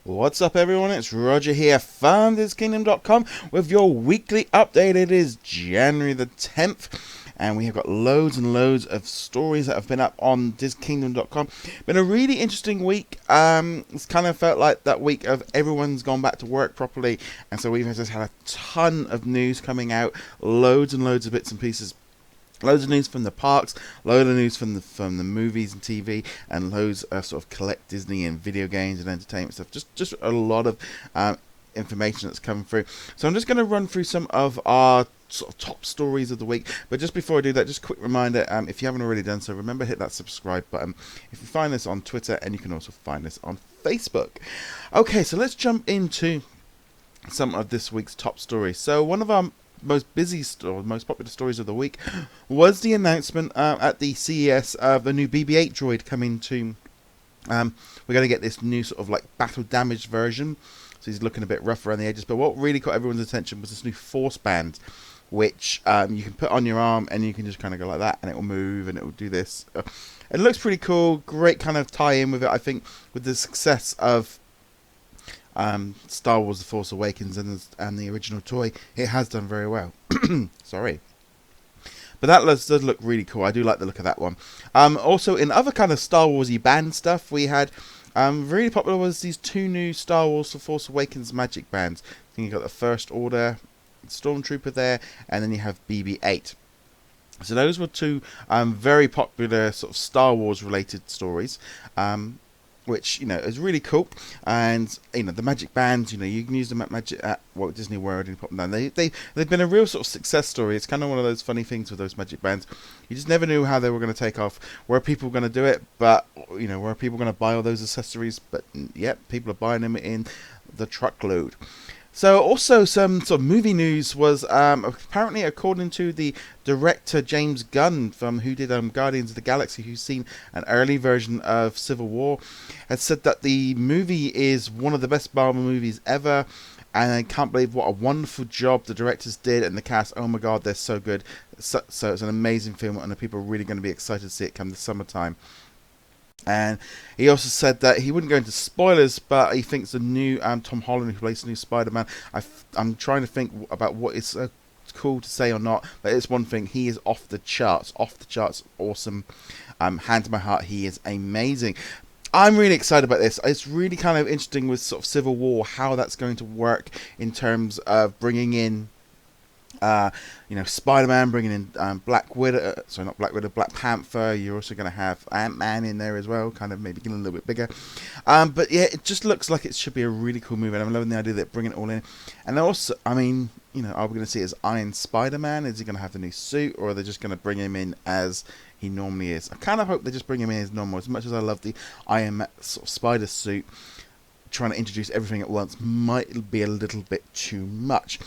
What's up, everyone? It's Roger here from DisKingdom.com with your weekly update. It is January the 10th, and we have got loads and loads of stories that have been up on DisKingdom.com. Been a really interesting week. It's kind of felt like that week of everyone's gone back to work properly, and so we've just had a ton of news coming out, loads and loads of bits and pieces. Loads of news from the parks, loads of news from the movies and TV, and loads of sort of collect Disney and video games and entertainment stuff. Just a lot of information that's coming through. So I'm just going to run through some of our sort of top stories of the week. But just before I do that, just a quick reminder, if you haven't already done so, remember hit that subscribe button. If you find this on Twitter, and you can also find this on Facebook. Okay, so let's jump into some of this week's top stories. So one of our most popular stories of the week was the announcement at the CES of the new BB-8 droid coming to. We're going to get this new sort of like battle damaged version, so he's looking a bit rough around the edges. But what really caught everyone's attention was this new force band, which you can put on your arm, and you can just kind of go like that, and it will move, and it will do this. It looks pretty cool. Great kind of tie-in with it. I think with the success of Star Wars: The Force Awakens and the original toy, it has done very well. Sorry. But that does look really cool. I do like the look of that one. Also, in other kind of Star Warsy band stuff, we had really popular was these two new Star Wars: The Force Awakens magic bands. I think you got the First Order Stormtrooper there, and then you have BB-8. So those were two very popular sort of Star Wars related stories. Which, is really cool. And, the magic bands, you can use them at Walt Disney World and put them down. They've been a real sort of success story. It's kind of one of those funny things with those magic bands. You just never knew how they were going to take off. Were people going to do it? But, were people going to buy all those accessories? But, yep, people are buying them in the truckload. So also some sort of movie news was apparently, according to the director James Gunn, from who did Guardians of the Galaxy, who's seen an early version of Civil War, has said that the movie is one of the best Marvel movies ever, and I can't believe what a wonderful job the directors did, and the cast, oh my god, they're so good. So it's an amazing film, and the people are really going to be excited to see it come the summertime. And he also said that he wouldn't go into spoilers, but he thinks the new Tom Holland, who plays the new Spider-Man, I'm trying to think about what is cool to say or not, but it's one thing, he is off the charts awesome. Hand to my heart, he is amazing. I'm really excited about this. It's really kind of interesting with sort of Civil War, how that's going to work in terms of bringing in Spider-Man, bringing in Black Widow, sorry, not Black Widow, Black Panther. You're also going to have Ant-Man in there as well, kind of maybe getting a little bit bigger. But yeah, it just looks like it should be a really cool movie, and I'm loving the idea that bringing it all in. And also, are we going to see it as Iron Spider-Man? Is he going to have the new suit, or are they just going to bring him in as he normally is? I kind of hope they just bring him in as normal. As much as I love the Iron sort of Spider suit, trying to introduce everything at once might be a little bit too much.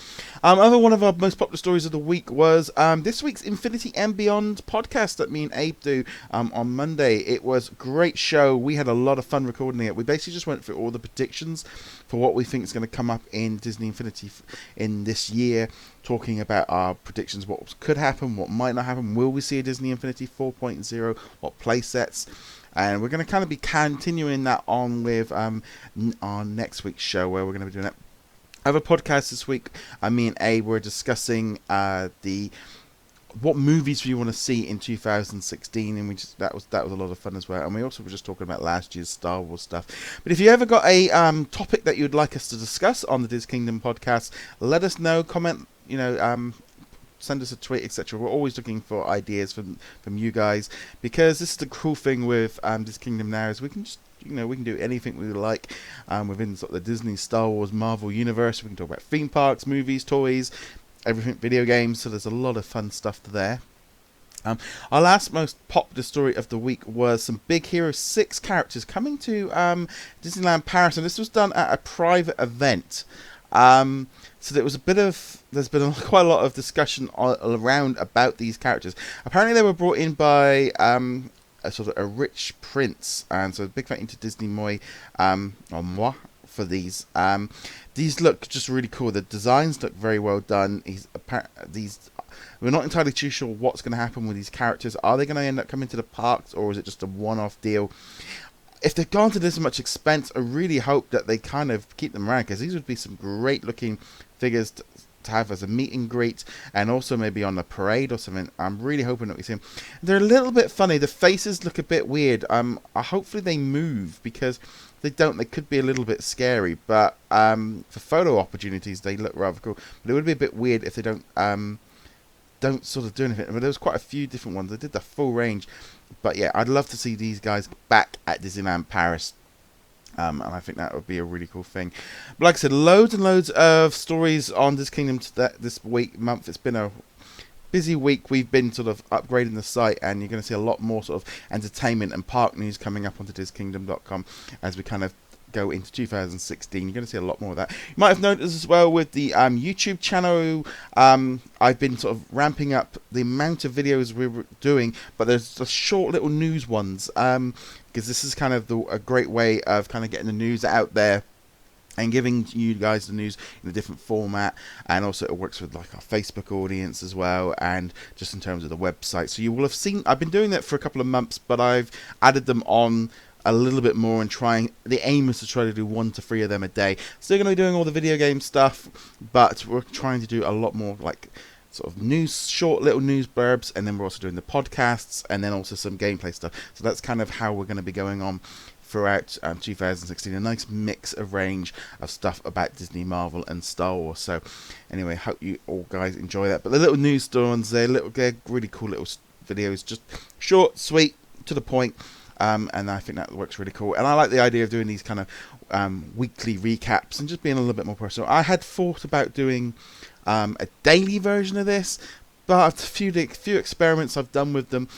Other one of our most popular stories of the week was this week's Infinity and Beyond podcast that me and Abe do on Monday. It was a great show. We had a lot of fun recording it. We basically just went through all the predictions for what we think is going to come up in Disney Infinity in this year, talking about our predictions, what could happen, what might not happen. Will we see a Disney Infinity 4.0? What play sets? And we're going to kind of be continuing that on with our next week's show, where we're going to be doing that. Other podcasts this week, me and Abe were discussing what movies we want to see in 2016, and that was a lot of fun as well. And we also were just talking about last year's Star Wars stuff. But if you ever got a topic that you'd like us to discuss on the DisKingdom podcast, let us know. Comment, send us a tweet, etc. We're always looking for ideas from you guys, because this is the cool thing with DisKingdom now, is we can just we can do anything we like within sort of the Disney, Star Wars, Marvel universe. We can talk about theme parks, movies, toys, everything, video games. So there's a lot of fun stuff there. Our last most popular story of the week was some Big Hero 6 characters coming to Disneyland Paris, and this was done at a private event. So there's been quite a lot of discussion around about these characters. Apparently they were brought in by a sort of a rich prince, and so a big thank you to Disney Moi for these. These look just really cool. The designs look very well done. We're not entirely too sure what's going to happen with these characters. Are they going to end up coming to the parks, or is it just a one-off deal? if they've gone to this much expense, I really hope that they kind of keep them around, because these would be some great looking figures to have as a meet and greet, and also maybe on a parade or something. I'm really hoping that we see them. They're a little bit funny. The faces look a bit weird. Hopefully they move, because if they don't, they could be a little bit scary. But for photo opportunities, they look rather cool. But it would be a bit weird if they don't sort of do anything. But there was quite a few different ones. They did the full range. But yeah, I'd love to see these guys back at Disneyland Paris. And I think that would be a really cool thing. But like I said, loads and loads of stories on DisKingdom this month. It's been a busy week. We've been sort of upgrading the site, and you're going to see a lot more sort of entertainment and park news coming up onto DisKingdom.com as we kind of go into 2016. You're going to see a lot more of that. You might have noticed as well with the YouTube channel, I've been sort of ramping up the amount of videos we're doing, but there's just short little news ones, because this is kind of a great way of kind of getting the news out there and giving you guys the news in a different format. And also it works with like our Facebook audience as well, and just in terms of the website. So you will have seen, I've been doing that for a couple of months, but I've added them on a little bit more, and the aim is to try to do 1 to 3 of them a day. Still going to be doing all the video game stuff, but we're trying to do a lot more like sort of news, short little news blurbs, and then we're also doing the podcasts, and then also some gameplay stuff. So that's kind of how we're going to be going on throughout 2016. A nice mix of range of stuff about Disney, Marvel, and Star Wars. So anyway, hope you all guys enjoy that. But the little news stories, they're really cool little videos, just short, sweet, to the point. And I think that works really cool. And I like the idea of doing these kind of weekly recaps and just being a little bit more personal. I had thought about doing a daily version of this, but a few experiments I've done with them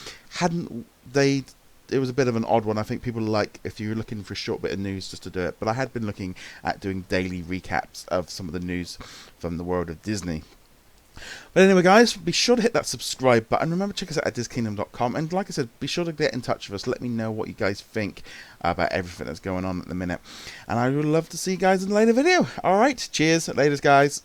it was a bit of an odd one. I think people like, if you're looking for a short bit of news, just to do it. But I had been looking at doing daily recaps of some of the news from the world of Disney. But anyway, guys, be sure to hit that subscribe button. Remember, check us out at DisKingdom.com. And like I said, be sure to get in touch with us. Let me know what you guys think about everything that's going on at the minute. And I would love to see you guys in a later video. All right, cheers. Laters, guys.